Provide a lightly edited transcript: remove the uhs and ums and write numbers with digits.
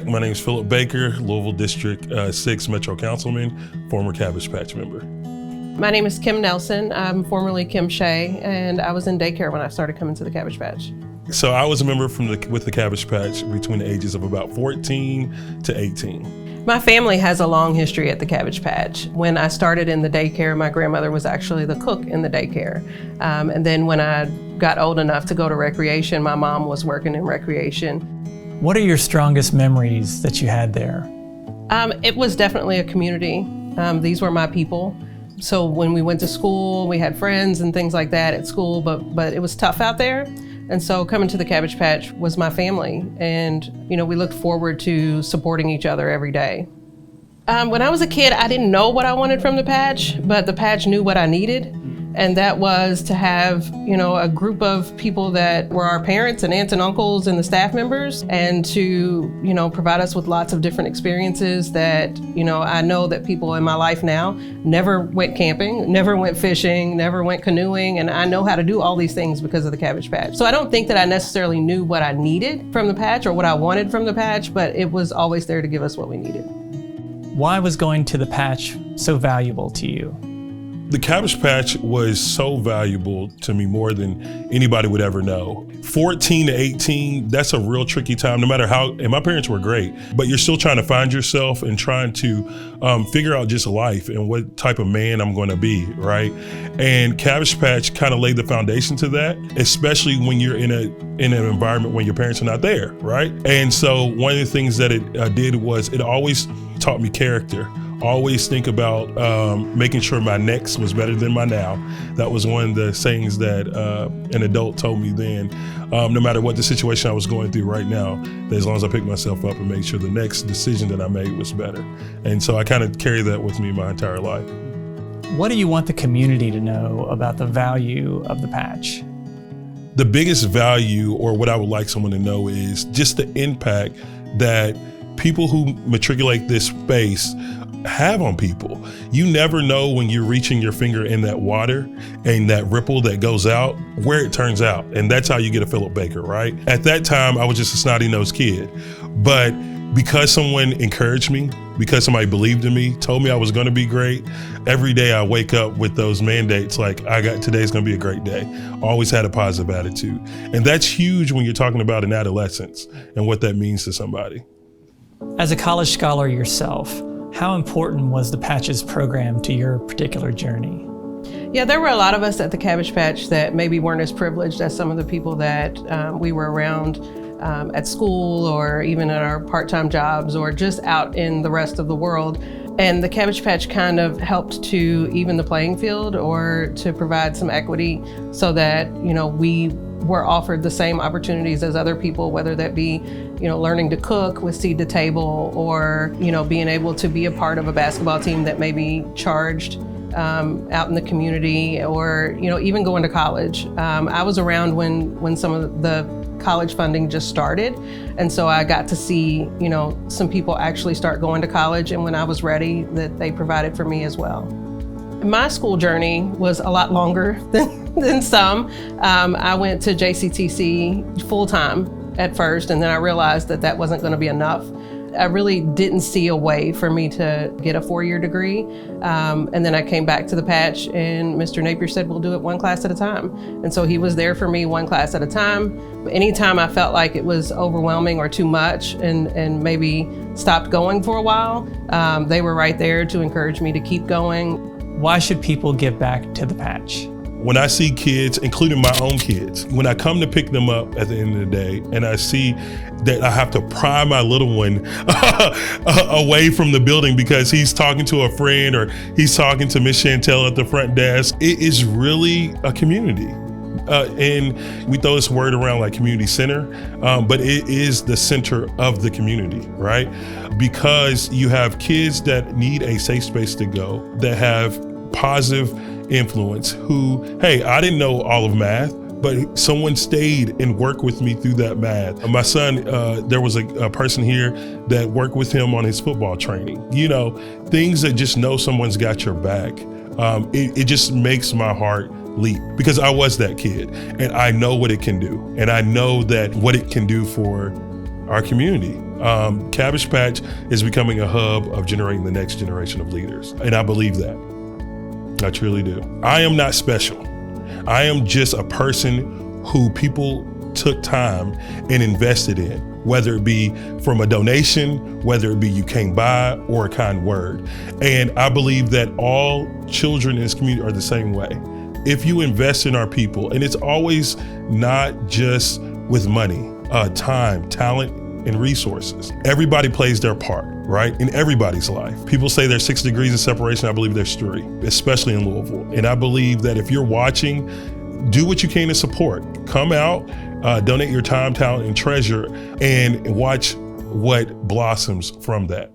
My name is Philip Baker, Louisville District 6 Metro Councilman, former Cabbage Patch member. My name is Kim Nelson. I'm formerly Kim Shea, and I was in daycare when I started coming to the Cabbage Patch. So I was a member with the Cabbage Patch between the ages of about 14 to 18. My family has a long history at the Cabbage Patch. When I started in the daycare, my grandmother was actually the cook in the daycare. And then when I got old enough to go to recreation, my mom was working in recreation. What are your strongest memories that you had there? It was definitely a community. These were my people. So when we went to school, we had friends and things like that at school, but it was tough out there. And so coming to the Cabbage Patch was my family. And, we looked forward to supporting each other every day. When I was a kid, I didn't know what I wanted from the patch, but the patch knew what I needed. And that was to have, a group of people that were our parents and aunts and uncles and the staff members, and to, provide us with lots of different experiences that, I know that people in my life now never went camping, never went fishing, never went canoeing, and I know how to do all these things because of the Cabbage Patch. So I don't think that I necessarily knew what I needed from the patch or what I wanted from the patch, but it was always there to give us what we needed. Why was going to the patch so valuable to you? The Cabbage Patch was so valuable to me more than anybody would ever know. 14 to 18, that's a real tricky time, no matter how, and my parents were great, but you're still trying to find yourself and trying to figure out just life and what type of man I'm going to be, right? And Cabbage Patch kind of laid the foundation to that, especially when you're in an environment when your parents are not there, right? And so one of the things that it did was it always taught me character. Always think about making sure my next was better than my now. That was one of the sayings that an adult told me then. No matter what the situation I was going through right now, that as long as I picked myself up and made sure the next decision that I made was better. And so I kind of carry that with me my entire life. What do you want the community to know about the value of the patch? The biggest value, or what I would like someone to know, is just the impact that people who matriculate this space have on people. You never know when you're reaching your finger in that water and that ripple that goes out, where it turns out. And that's how you get a Philip Baker, right? At that time, I was just a snotty-nosed kid. But because someone encouraged me, because somebody believed in me, told me I was gonna be great, every day I wake up with those mandates like, today's gonna be a great day. Always had a positive attitude. And that's huge when you're talking about an adolescence and what that means to somebody. As a college scholar yourself, how important was the Patch's program to your particular journey? Yeah, there were a lot of us at the Cabbage Patch that maybe weren't as privileged as some of the people that we were around at school, or even at our part-time jobs, or just out in the rest of the world. And the Cabbage Patch kind of helped to even the playing field, or to provide some equity so that, we were offered the same opportunities as other people, whether that be, learning to cook with Seed to Table, or, being able to be a part of a basketball team that may be charged out in the community, or, even going to college. I was around when some of the college funding just started. And so I got to see, some people actually start going to college, and when I was ready, that they provided for me as well. My school journey was a lot longer than some. I went to JCTC full-time at first, and then I realized that wasn't going to be enough. I really didn't see a way for me to get a 4-year degree. And then I came back to the patch, and Mr. Napier said, we'll do it one class at a time. And so he was there for me one class at a time. Anytime I felt like it was overwhelming or too much and maybe stopped going for a while, they were right there to encourage me to keep going. Why should people give back to the patch? When I see kids, including my own kids, when I come to pick them up at the end of the day and I see that I have to pry my little one away from the building because he's talking to a friend or he's talking to Miss Chantel at the front desk, it is really a community. And we throw this word around like community center, but it is the center of the community, right? Because you have kids that need a safe space to go, that have positive influence, who, hey, I didn't know all of math, but someone stayed and worked with me through that math. My son, there was a person here that worked with him on his football training. Things that just know someone's got your back. It just makes my heart leap, because I was that kid and I know what it can do. And I know that what it can do for our community. Cabbage Patch is becoming a hub of generating the next generation of leaders. And I believe that. I truly do. I am not special. I am just a person who people took time and invested in, whether it be from a donation, whether it be you came by, or a kind word. And I believe that all children in this community are the same way. If you invest in our people, and it's always not just with money, time, talent, and resources. Everybody plays their part, right? In everybody's life. People say there's 6 degrees of separation. I believe there's 3, especially in Louisville. And I believe that if you're watching, do what you can to support. Come out, donate your time, talent, and treasure, and watch what blossoms from that.